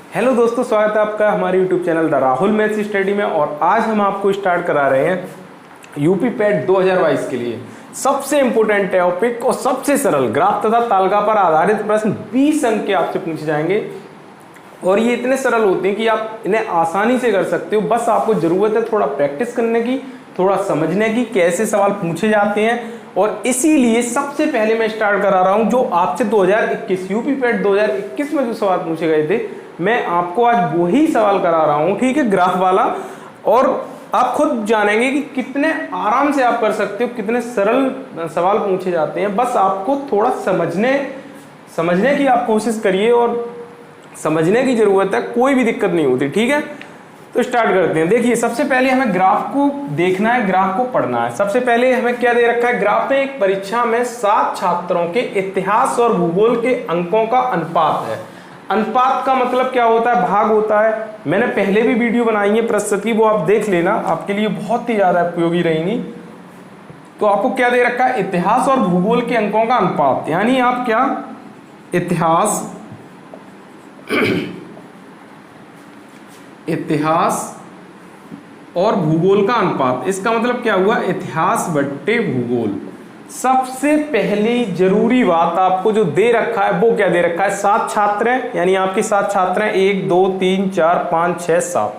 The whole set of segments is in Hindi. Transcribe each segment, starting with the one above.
हेलो दोस्तों, स्वागत है आपका हमारे YouTube channel the Rahul maths study में। और आज हम आपको स्टार्ट करा रहे हैं यूपी पैट 2022 के लिए सबसे इंपॉर्टेंट टॉपिक और सबसे सरल ग्राफ तथा तालिका पर आधारित प्रश्न 20 अंक के आपसे पूछे जाएंगे। और ये इतने सरल होते हैं कि आप इन्हें आसानी से कर सकते हो। बस आपको जरूरत है थोड़ा प्रैक्टिस करने की, थोड़ा समझने की कैसे सवाल पूछे जाते हैं। और इसीलिए सबसे पहले मैं स्टार्ट करा रहा हूं जो आपसे 2021 यूपी पैट 2021 में जो सवाल पूछे गए थे, मैं आपको आज वही सवाल करा रहा हूं, ठीक है, ग्राफ वाला। और आप खुद जानेंगे कि कितने आराम से आप कर सकते हो, कितने सरल सवाल पूछे जाते हैं। बस आपको थोड़ा समझने की आप कोशिश करिए और समझने की जरूरत है, कोई भी दिक्कत नहीं होती, ठीक है। तो स्टार्ट करते हैं। देखिए, सबसे पहले हमें ग्राफ को देखना है, ग्राफ को पढ़ना है। सबसे पहले हमें क्या दे रखा है, ग्राफ में एक परीक्षा में 7 छात्रों के इतिहास और भूगोल के अंकों का अनुपात है। अनुपात का मतलब क्या होता है, भाग होता है। मैंने पहले भी वीडियो बनाई है प्रस्तुत की, वो आप देख लेना, आपके लिए बहुत ही ज्यादा उपयोगी रहेंगी। तो आपको क्या दे रखा है, इतिहास और भूगोल के अंकों का अनुपात, यानी आप क्या इतिहास और भूगोल का अनुपात, इसका मतलब क्या हुआ, इतिहास बट्टे भूगोल। सबसे पहली जरूरी बात आपको जो दे रखा है वो क्या दे रखा है, 7 छात्र हैं, यानी आपके 7 छात्र हैं, 1 2 3 4 5 6 7।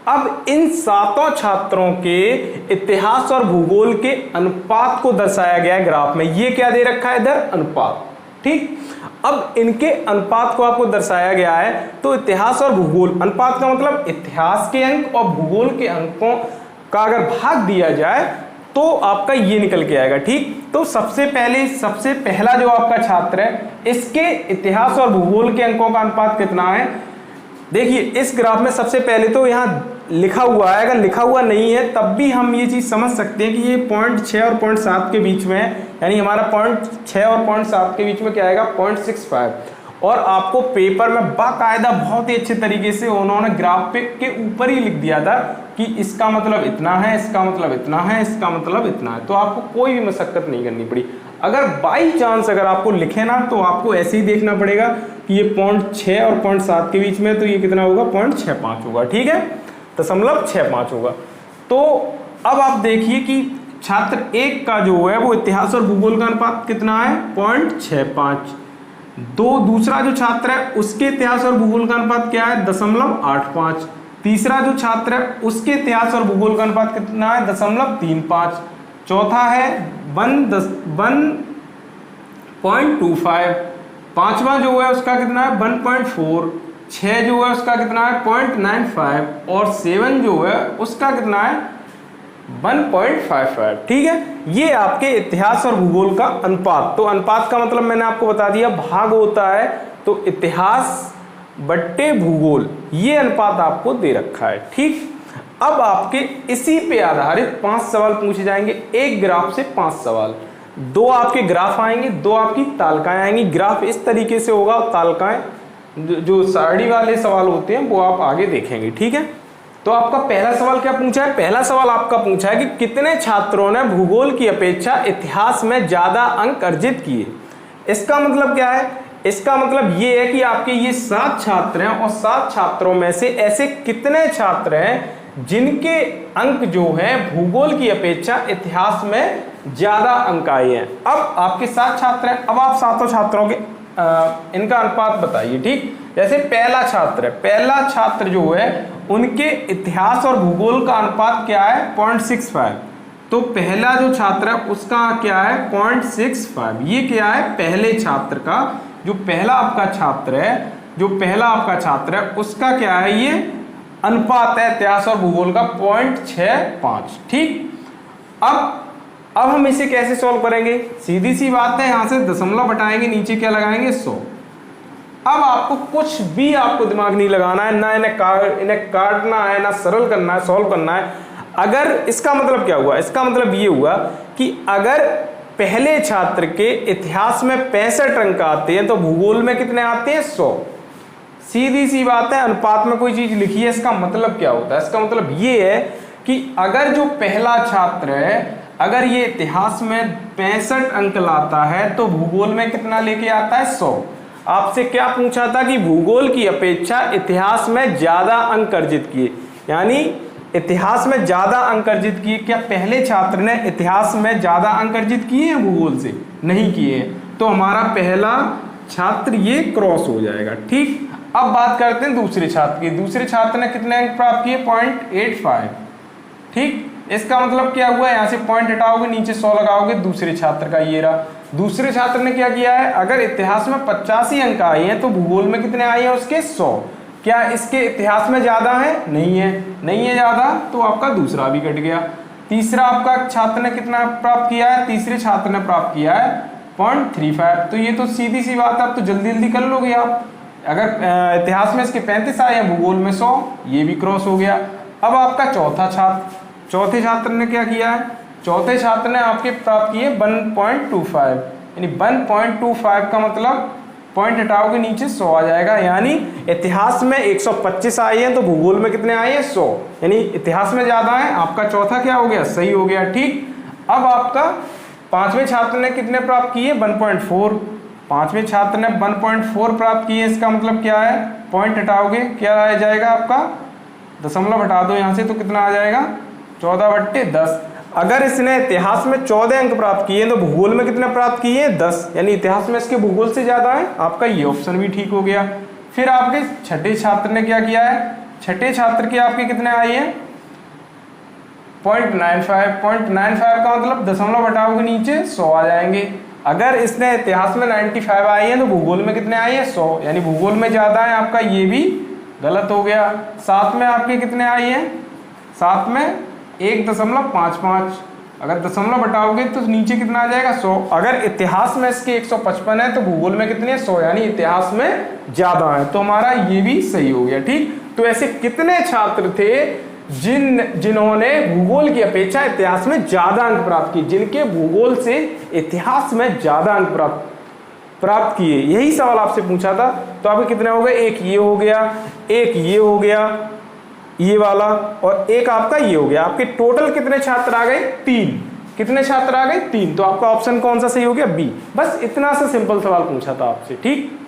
अब इन 7 छात्रों के इतिहास और भूगोल के अनुपात को दर्शाया गया है ग्राफ में। ये क्या दे रखा है इधर, अनुपात, ठीक। अब इनके अनुपात को आपको दर्शाया गया है। तो इतिहास और भूगोल, अनुपात का मतलब इतिहास के अंक और भूगोल के अंकों का अगर भाग दिया जाए तो आपका ये निकल के आएगा, ठीक। तो सबसे पहला जो आपका छात्र है, इसके इतिहास और भूगोल के अंकों का अनुपात कितना है। देखिए, इस ग्राफ में सबसे पहले तो यहाँ लिखा हुआ है, अगर लिखा हुआ नहीं है तब भी हम ये चीज समझ सकते हैं कि ये 0.6 और 0.7 के बीच में है, यानी हमारा 0.6 और 0.7 के बीच में क्या आएगा, 0.65। और आपको पेपर में बाकायदा बहुत ही अच्छे तरीके से उन्होंने ग्राफ पे के ऊपर ही लिख दिया था कि इसका मतलब इतना है, इसका मतलब इतना है, इसका मतलब इतना है। तो आपको कोई भी मशक्कत नहीं करनी पड़ी। अगर बाई चांस अगर आपको लिखे ना, तो आपको ऐसे ही देखना पड़ेगा कि ये 0.6 और 0.7 के बीच में, तो ये कितना होगा, 0.65 होगा, ठीक है, 0.65 होगा। तो अब आप देखिए कि छात्र 1 का जो है वो इतिहास और भूगोल का अनुपात कितना है, 0.65। दूसरा जो छात्र है उसके इतिहास और भूगोल का अनुपात क्या है, 0.85। तीसरा जो छात्र है उसके इतिहास और भूगोल का अनुपात कितना है, 0.35। चौथा है 1.25। पांचवा जो है उसका कितना है, 1.4। 6 जो है उसका कितना है, 0.95। और 7 जो है उसका कितना है, 1.55, ठीक है। ये आपके इतिहास और भूगोल का अनुपात। तो अनुपात का मतलब मैंने आपको बता दिया, भाग होता है। तो इतिहास बट्टे भूगोल, ये अनुपात आपको दे रखा है, ठीक। अब आपके इसी पे आधारित 5 सवाल पूछे जाएंगे। एक ग्राफ से 5 सवाल, 2 आपके ग्राफ आएंगे, 2 आपकी तालिकाएं आएंगी। ग्राफ इस तरीके से होगा, तालिकाएं जो सारणी वाले सवाल होते हैं वो आप आगे देखेंगे, ठीक है। तो आपका पहला सवाल क्या पूछा है, पहला सवाल आपका पूछा है कि कितने छात्रों ने भूगोल की अपेक्षा इतिहास में ज्यादा अंक अर्जित किए। इसका मतलब क्या है, इसका मतलब ये है कि आपके ये 7 छात्र हैं और 7 छात्रों में से ऐसे कितने छात्र हैं जिनके अंक जो हैं भूगोल की अपेक्षा इतिहास में ज्यादा अंक आए हैं। अब आपके 7 छात्र हैं, अब आप 7 छात्रों के इनका अनुपात बताइए, ठीक। जैसे पहला छात्र है, पहला छात्र जो है उनके इतिहास और भूगोल का अनुपात क्या है, 0.65। तो पहला जो छात्र है उसका क्या है, 0.65। ये क्या है, पहले छात्र का, जो पहला आपका छात्र है उसका क्या है, ये अनुपात है इतिहास और भूगोल का, 0.65, ठीक। अब हम इसे कैसे सॉल्व करेंगे, सीधी सी बात है, यहां से दशमलव हटाएंगे, नीचे क्या लगाएंगे, 100। अब आपको कुछ भी आपको दिमाग नहीं लगाना है, ना इन्हें काटना है, ना सरल करना है, सॉल्व करना है। अगर इसका मतलब क्या हुआ, इसका मतलब ये हुआ कि अगर पहले छात्र के इतिहास में 65 अंक आते हैं तो भूगोल में कितने आते हैं, 100। सीधी सी बात है, अनुपात में कोई चीज लिखी है, इसका मतलब क्या होता है, इसका मतलब ये है कि अगर जो पहला छात्र है अगर ये इतिहास में 65 अंक लाता है तो भूगोल में कितना लेके आता है, 100। आपसे क्या पूछा था कि भूगोल की अपेक्षा इतिहास में ज्यादा अंक अर्जित किए, यानी इतिहास में ज्यादा अंक अर्जित किए। क्या पहले छात्र ने इतिहास में ज्यादा अंक अर्जित किए हैं भूगोल से? नहीं किए हैं, तो हमारा पहला छात्र ये क्रॉस हो जाएगा। ठीक, अब बात करते हैं दूसरे छात्र की। दूसरे छात्र ने कितने अंक प्राप्त किए? 0.85। ठीक, इसका मतलब क्या हुआ, यहाँ से पॉइंट हटाओगे, नीचे 100 लगाओगे, दूसरे छात्र का ये रहा। दूसरे छात्र ने क्या किया है, अगर इतिहास में 85 अंक आए हैं तो भूगोल में कितने आए हैं उसके? 100। क्या इसके इतिहास में ज्यादा है? नहीं है, नहीं है ज्यादा, तो आपका दूसरा भी कट गया। तीसरा आपका छात्र ने कितना प्राप्त किया है? तीसरे छात्र ने प्राप्त किया है 0.35। तो ये तो सीधी सी बात है, आप तो जल्दी जल्दी कर लोगे आप। अगर इतिहास में इसके 35 आए हैं, भूगोल में 100, ये भी क्रॉस हो गया। अब आपका चौथा छात्र, चौथे छात्र ने क्या किया है? चौथे छात्र ने आपके प्राप्त किए 1.25, यानी 1.25 का मतलब पॉइंट हटाओगे नीचे 100 आ जाएगा। यानी इतिहास में 125 आए हैं तो भूगोल में कितने आए हैं? 100, यानी इतिहास में ज्यादा है। आपका चौथा क्या हो गया? सही हो गया। ठीक, अब आपका पांचवें छात्र ने कितने प्राप्त किए? 1.4। पांचवें छात्र ने 1.4 प्राप्त किए, इसका मतलब क्या है? पॉइंट हटाओगे क्या आ जाएगा आपका? दशमलव हटा दो यहाँ से, तो कितना आ जाएगा? 14/10। अगर इसने इतिहास में 14 अंक प्राप्त किए तो भूगोल में कितने प्राप्त किए? 10, यानी इतिहास में इसके भूगोल से ज्यादा है। आपका ये ऑप्शन भी ठीक हो गया। फिर आपके छठे छात्र ने क्या किया है? छठे छात्र के आपके कितने आए हैं? 0.95। 0.95 का मतलब दशमलव हटाओगे नीचे 100 आ जाएंगे। अगर इसने इतिहास में 95 आए हैं तो भूगोल में कितने आए हैं? 100, यानी भूगोल में ज्यादा है। आपका ये भी गलत हो गया। साथ में आपके कितने आए हैं? साथ में 1.55। अगर दशमलव हटाओगे तो नीचे कितना आ जाएगा? 100। अगर इतिहास में इसके 155 है तो भूगोल में कितने? 100, यानी इतिहास में ज्यादा है। तो हमारा ये भी सही हो गया। ठीक, तो ऐसे कितने छात्र थे जिन्होंने भूगोल की अपेक्षा इतिहास में ज्यादा अंक प्राप्त किए, जिनके भूगोल से इतिहास में ज्यादा अंक प्राप्त किए? यही सवाल आपसे पूछा था। तो आपके कितने हो गए? एक ये हो गया, एक ये हो गया, ये वाला, और एक आपका ये हो गया। आपके टोटल कितने छात्र आ गए? 3। कितने छात्र आ गए? 3। तो आपका ऑप्शन कौन सा सही हो गया? बी। बस इतना सा सिंपल सवाल पूछा था आपसे। ठीक,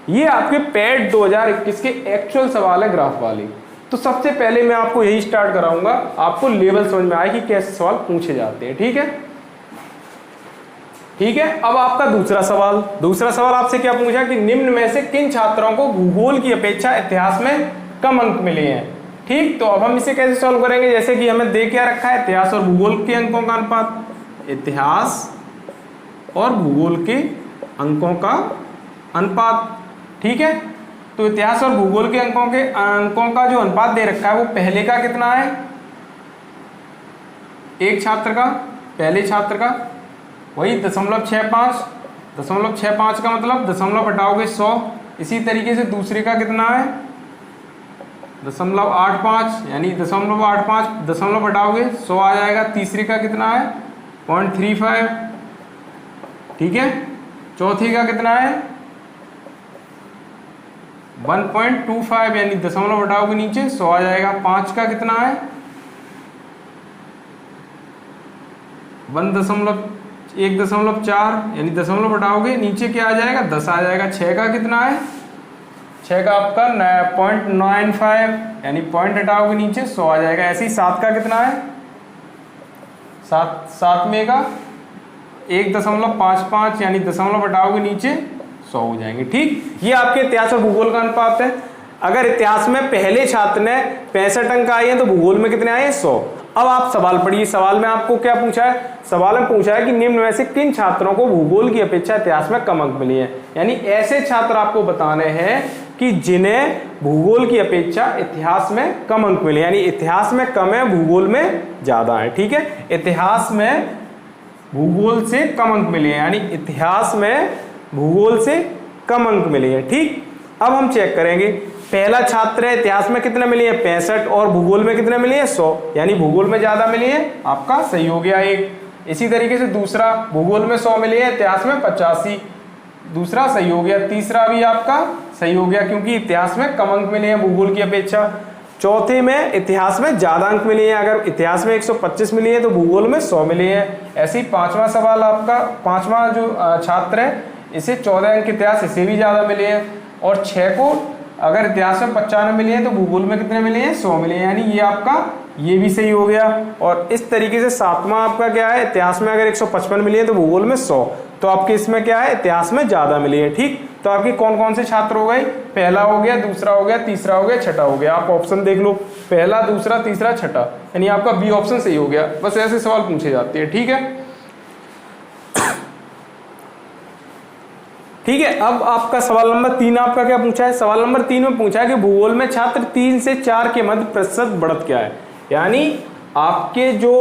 ये आपके पैड 2021 के एक्चुअल सवाल है, ग्राफ वाले। तो सबसे पहले मैं आपको यही स्टार्ट कराऊंगा, आपको लेवल समझ में आए कि कैसे सवाल पूछे जाते हैं। ठीक है, ठीक है। अब आपका दूसरा सवाल। दूसरा सवाल आपसे क्या पूछा कि निम्न में से किन छात्रों को भूगोल की अपेक्षा इतिहास में कम अंक मिले हैं? ठीक, तो अब हम इसे कैसे सॉल्व करेंगे? जैसे कि हमें दे क्या रखा है? इतिहास और भूगोल के अंकों का अनुपात। इतिहास और भूगोल के अंकों का अनुपात। ठीक है, तो इतिहास और भूगोल के अंकों का जो अनुपात दे रखा है वो पहले का कितना है? एक छात्र का, पहले छात्र का वही 0.65। 0.65 का मतलब दशमलव हटाओगे 100। इसी तरीके से दूसरे का कितना है? 0.85, यानी 0.85 दशमलव हटाओगे 100 आ जाएगा। तीसरे का कितना है? 0.35। ठीक है, चौथे का कितना है? 1.25, यानी दशमलव हटाओगे नीचे 100 आ जाएगा। 5 का कितना है? 1.4, यानी दशमलव हटाओगे नीचे क्या आ जाएगा? 10 आ जाएगा। 6 का कितना है? 6 का आपका 0.95, यानी पॉइंट हटाओगे नीचे 100 आ जाएगा। ऐसे ही 7 का कितना है? 7वें का 1.55, यानी दशमलव हटाओगे नीचे 100 हो जाएंगे। ठीक, ये आपके इतिहास और भूगोल का अनुपात है। अगर इतिहास में पहले छात्र ने 65 अंक आए हैं तो भूगोल में कितने आए हैं? 100। अब आप सवाल पढ़िए। सवाल में आपको क्या पूछा है? सवाल में पूछा है कि निम्न में से किन छात्रों को भूगोल की अपेक्षा इतिहास में कम अंक मिले हैं? यानी ऐसे छात्र आपको बताने हैं कि जिन्हें भूगोल की अपेक्षा इतिहास में कम अंक मिले, यानी इतिहास में कम है, भूगोल में ज्यादा है। ठीक है, इतिहास में भूगोल से कम अंक मिले हैं, यानी इतिहास में भूगोल से कम अंक मिले हैं। ठीक, अब हम चेक करेंगे। पहला छात्र है, इतिहास में कितने मिले हैं? 65, और भूगोल में कितने मिले हैं? 100, यानी भूगोल में ज्यादा मिले हैं। आपका सही हो गया एक। इसी तरीके से दूसरा, भूगोल में 100 मिले हैं, इतिहास में 85, दूसरा सही हो गया। तीसरा भी आपका सही हो गया क्योंकि इतिहास में कम अंक मिले हैं भूगोल की अपेक्षा। चौथे में इतिहास में ज्यादा अंक मिले हैं, अगर इतिहास में 125 मिले हैं तो भूगोल में 100 मिले हैं। ऐसे ही पांचवा सवाल आपका, पांचवा जो छात्र है, इसे 14 अंक इतिहास इसे भी ज़्यादा मिले हैं, और 6 को अगर इतिहास में 95 मिले हैं तो भूगोल में कितने मिले हैं, 100 मिले हैं, यानी ये आपका ये भी सही हो गया। और इस तरीके से 7वां आपका क्या है, इतिहास में अगर 155 मिले हैं तो भूगोल में 100, तो आपके इसमें क्या है, इतिहास में ज़्यादा मिले हैं। ठीक, तो आपके कौन कौन से छात्र हो गए, पहला हो गया, दूसरा हो गया, तीसरा हो गया, छठा हो गया। आप ऑप्शन देख लो, पहला, दूसरा, तीसरा, छठा, यानी आपका बी ऑप्शन सही हो गया। बस ऐसे सवाल पूछे जाते हैं। ठीक है, ठीक है। अब आपका सवाल नंबर 3 आपका क्या पूछा है, सवाल नंबर 3 में पूछा है कि भूगोल में छात्र 3 से 4 के मध्य प्रतिशत बढ़त क्या है। यानी आपके जो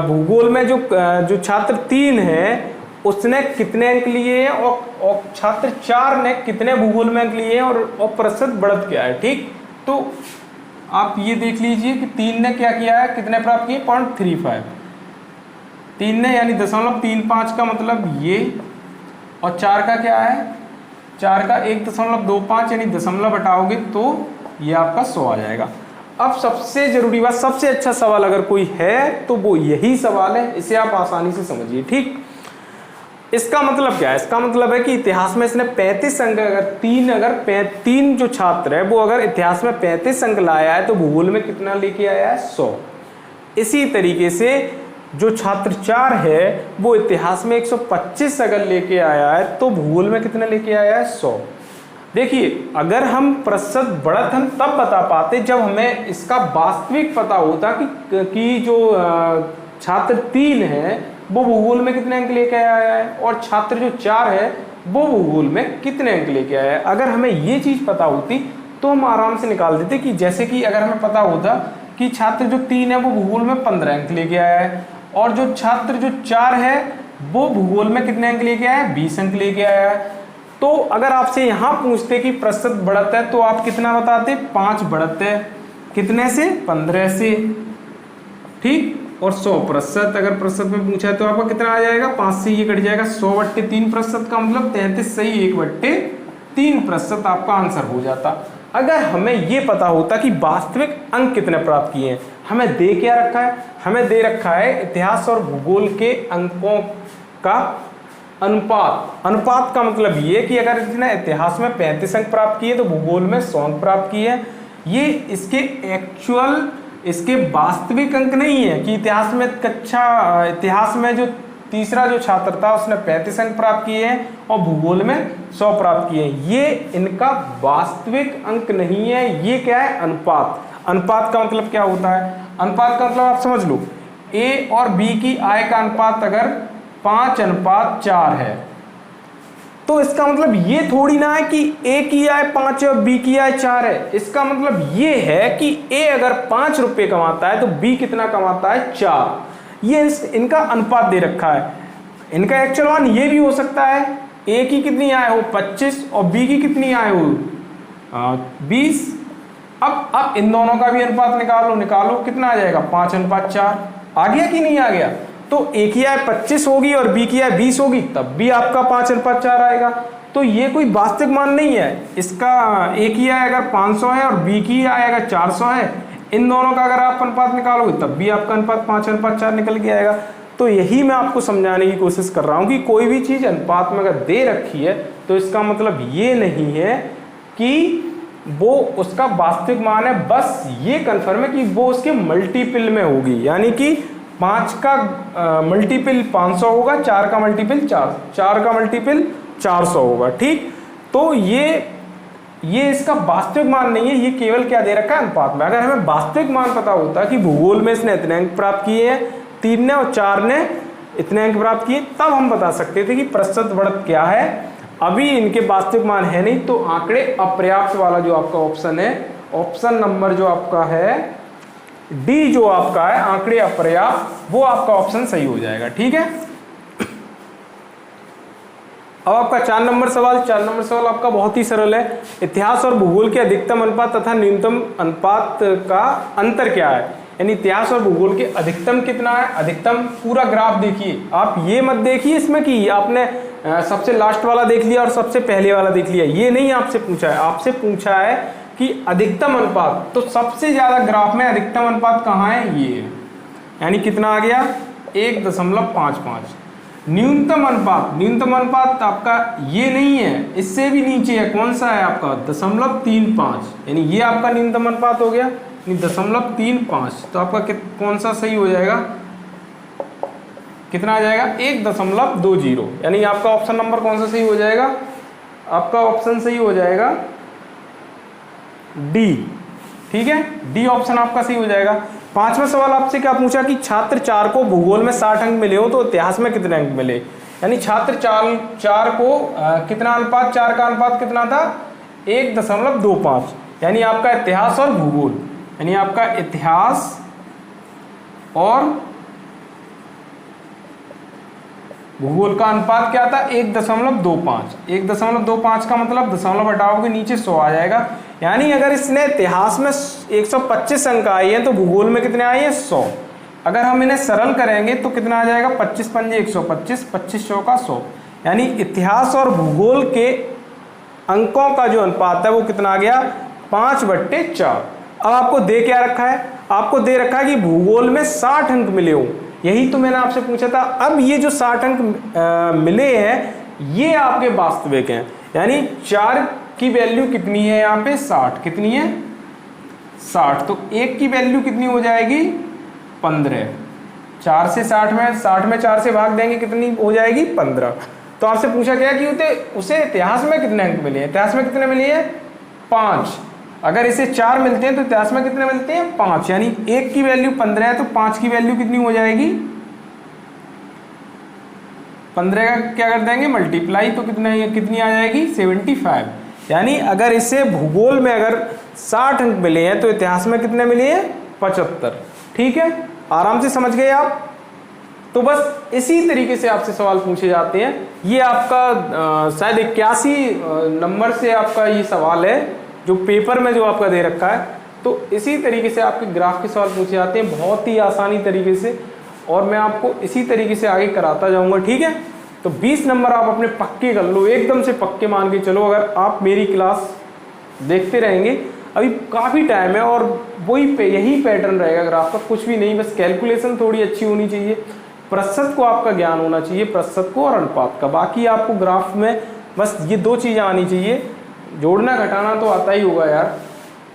भूगोल में जो छात्र 3 है उसने कितने अंक लिए हैं, और छात्र 4 ने कितने भूगोल में अंक लिए हैं, और प्रतिशत बढ़त क्या है। ठीक, तो आप ये देख लीजिए कि 3 ने क्या किया है, कितने प्राप्त किए, 0.35 3 ने, यानी 0.35 का मतलब ये, और 4 का क्या है, 4 का 1.25 यानी दशमलव हटाओगे तो ये आपका 100 आ जाएगा। अब सबसे जरूरी बात, सबसे अच्छा सवाल अगर कोई है तो वो यही सवाल है, इसे आप आसानी से समझिए। ठीक, इसका मतलब क्या है, इसका मतलब है कि इतिहास में इसने 35 अंक, अगर तीन जो छात्र है वो अगर इतिहास में 35 अंक लाया है तो भूगोल में कितना लेके आया है, 100। इसी तरीके से जो छात्र 4 है वो इतिहास में 125 अगर लेके आया है तो भूगोल में कितना लेके आया है, 100। देखिए, अगर हम प्रतिशत बढ़त हम तब बता पाते जब हमें इसका वास्तविक पता होता कि जो छात्र 3 है वो भूगोल में कितने अंक लेके आया है, और छात्र जो 4 है वो भूगोल में कितने अंक लेके आया है। अगर हमें ये चीज पता होती तो हम आराम से निकाल देते, कि जैसे कि अगर हमें पता होता कि छात्र जो 3 है वो भूगोल में 15 अंक लेके आया है, और जो छात्र जो 4 है वो भूगोल में कितने अंक लेके आया है, 20 अंक लेके आया है। तो अगर आपसे यहाँ पूछते कि प्रतिशत बढ़त है तो आप कितना बताते, 5 बढ़त है, कितने से, 15 से। ठीक, और 100% अगर प्रतिशत में पूछा है तो आपका कितना आ जाएगा, 5 से ये कट जाएगा, 100/3% का मतलब 33 सही 1/3% आपका आंसर हो जाता। अगर हमें ये पता होता कि वास्तविक अंक कितने प्राप्त किए हैं, हमें दे क्या रखा है, हमें दे रखा है इतिहास और भूगोल के अंकों का अनुपात। अनुपात का मतलब ये कि अगर इसने इतिहास में 35 अंक प्राप्त किए तो भूगोल में 100 अंक प्राप्त किए। ये इसके एक्चुअल, इसके वास्तविक अंक नहीं है कि इतिहास में जो तीसरा जो छात्र था उसने 35 अंक प्राप्त किए हैं और भूगोल में 100 प्राप्त किए हैं। ये इनका वास्तविक अंक नहीं है, ये क्या है, अनुपात। अनुपात का मतलब क्या होता है, अनुपात का मतलब आप समझ लो, ए और बी की आय का अनुपात अगर 5:4 है तो इसका मतलब ये थोड़ी ना है कि ए की आय 5 है और बी की आय 4 है। इसका मतलब ये है कि ए अगर 5 रुपए कमाता है तो बी कितना कमाता है, 4। ये इनका अनुपात दे रखा है। इनका एक्चुअल मान ये भी हो सकता है, ए की कितनी आय हो, 25, और बी की कितनी आय हो, 20। अब इन दोनों का भी अनुपात निकालो कितना आ जाएगा, 5:4। आ गया कि नहीं आ गया। तो ए की आय 25 होगी और बी की आय 20 होगी, तब भी आपका 5:4 आएगा। तो ये कोई वास्तविक मान नहीं है इसका। ए की आय अगर 500 है और बी की आय अगर 400 है, इन दोनों का अगर आप अनुपात निकालोगे तब भी आपका अनुपात 5:4 निकल के आएगा। तो यही मैं आपको समझाने की कोशिश कर रहा हूँ कि कोई भी चीज़ अनुपात में अगर दे रखी है तो इसका मतलब ये नहीं है कि वो उसका वास्तविक मान है, बस ये कन्फर्म है कि वो उसके मल्टीपल में होगी। यानी कि 5 का मल्टीपल 500 होगा, 4 का मल्टीपल 4 का मल्टीपल 400 होगा। ठीक, तो ये इसका वास्तविक मान नहीं है, ये केवल क्या दे रखा है, अनुपात में। अगर हमें वास्तविक मान पता होता कि भूगोल में इसने इतने अंक प्राप्त किए हैं, 3 ने और 4 ने इतने अंक प्राप्त किए, तब हम बता सकते थे कि प्रतिशत बढ़त क्या है। अभी इनके वास्तविक मान है नहीं, तो आंकड़े अपर्याप्त वाला जो आपका ऑप्शन है, ऑप्शन नंबर जो आपका है डी, जो आपका है आंकड़े अपर्याप्त, वो आपका ऑप्शन सही हो जाएगा। ठीक है, अब आपका 4 नंबर सवाल। 4 नंबर सवाल आपका बहुत ही सरल है। इतिहास और भूगोल के अधिकतम अनुपात तथा न्यूनतम अनुपात का अंतर क्या है। यानी इतिहास और भूगोल के अधिकतम कितना है, अधिकतम पूरा ग्राफ देखिए। आप ये मत देखिए इसमें कि आपने सबसे लास्ट वाला देख लिया और सबसे पहले वाला देख लिया, ये नहीं आपसे पूछा है। आपसे पूछा है कि अधिकतम अनुपात, तो सबसे ज्यादा ग्राफ में अधिकतम अनुपात कहाँ है, ये है। यानी कितना आ गया, 1.55। न्यूनतम अनुपात आपका ये नहीं है, इससे भी नीचे है। कौन सा है आपका 0.35, यानी ये आपका न्यूनतम अनुपात हो गया 0.35। तो आपका कौन सा सही हो जाएगा, कितना आ जाएगा 1.20, यानी आपका ऑप्शन नंबर कौन सा सही हो जाएगा, आपका ऑप्शन सही हो जाएगा डी। ठीक है, डी ऑप्शन आपका सही हो जाएगा। पांचवा सवाल आपसे क्या पूछा कि छात्र 4 को भूगोल में 60 अंक मिले हो तो इतिहास में कितने अंक मिले। यानी छात्र 4 को कितना अनुपात, 4 का अनुपात कितना था 1.25, यानी आपका इतिहास और भूगोल, यानी आपका इतिहास और भूगोल का अनुपात क्या था 1.25। 1.25 का मतलब दशमलव हटाओगे नीचे 100 आ जाएगा। यानी अगर इसने इतिहास में 125 अंक आए हैं तो भूगोल में कितने आए हैं 100। अगर हम इन्हें सरल करेंगे तो कितना आ जाएगा 25 पंजे 125, 25 100 का 100। यानी इतिहास और भूगोल के अंकों का जो अनुपात है वो कितना आ गया 5/4। अब आपको दे क्या रखा है, आपको दे रखा है कि भूगोल में 60 अंक मिले हो, यही तो मैंने आपसे पूछा था। अब ये जो 60 अंक मिले हैं ये आपके वास्तविक हैं, यानी 4 की वैल्यू कितनी है यहाँ पे 60, कितनी है 60, तो 1 की वैल्यू कितनी हो जाएगी 15। 4 से 60 में 4 से भाग देंगे कितनी हो जाएगी 15। तो आपसे पूछा गया कि उसे इतिहास में कितने अंक मिले हैं, इतिहास में कितने मिले हैं 5। अगर इसे 4 मिलते हैं तो इतिहास में कितने मिलते हैं 5, यानी 1 की वैल्यू 15 है तो 5 की वैल्यू कितनी हो जाएगी 15 का क्या कर देंगे मल्टीप्लाई, तो कितनी आ जाएगी 75। यानी अगर इसे भूगोल में अगर 60 अंक मिले हैं तो इतिहास में कितने मिले हैं 75। ठीक है, आराम से समझ गए आप। तो बस इसी तरीके से आपसे सवाल पूछे जाते हैं। ये आपका शायद 81 नंबर से आपका ये सवाल है जो पेपर में जो आपका दे रखा है। तो इसी तरीके से आपके ग्राफ के सवाल पूछे जाते हैं बहुत ही आसानी तरीके से, और मैं आपको इसी तरीके से आगे कराता जाऊंगा। ठीक है, तो 20 नंबर आप अपने पक्के कर लो, एकदम से पक्के मान के चलो। अगर आप मेरी क्लास देखते रहेंगे, अभी काफ़ी टाइम है और वही यही पैटर्न रहेगा ग्राफ का, कुछ भी नहीं, बस कैलकुलेशन थोड़ी अच्छी होनी चाहिए, प्रतिशत को आपका ज्ञान होना चाहिए, प्रतिशत को और अनुपात का। बाकी आपको ग्राफ में बस ये 2 चीज़ें आनी चाहिए, जोड़ना घटाना तो आता ही होगा यार,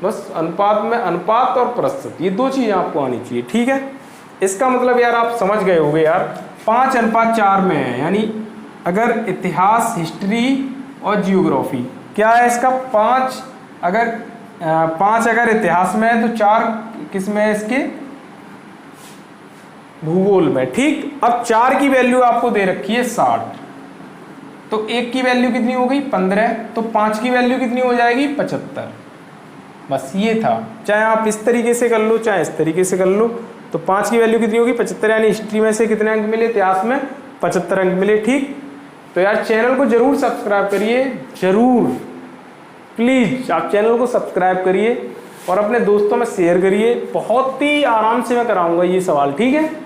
बस अनुपात में अनुपात और प्रतिशत, ये 2 चीज़ें आपको आनी चाहिए। ठीक है, इसका मतलब यार आप समझ गए होंगे यार 5:4 में है, यानी अगर इतिहास, हिस्ट्री और जियोग्राफी क्या है इसका 5 अगर इतिहास में है तो 4 किस में है इसके भूगोल में। ठीक, अब 4 की वैल्यू आपको दे रखी है 60, तो 1 की वैल्यू कितनी हो गई 15, तो 5 की वैल्यू कितनी हो जाएगी 75। बस ये था, चाहे आप इस तरीके से कर लो चाहे इस तरीके से कर लो। तो 5 की वैल्यू कितनी होगी 75, यानी हिस्ट्री में से कितने अंक मिले, इतिहास में 75 अंक मिले। ठीक, तो यार चैनल को जरूर सब्सक्राइब करिए, जरूर प्लीज आप चैनल को सब्सक्राइब करिए और अपने दोस्तों में शेयर करिए। बहुत ही आराम से मैं कराऊंगा ये सवाल। ठीक है।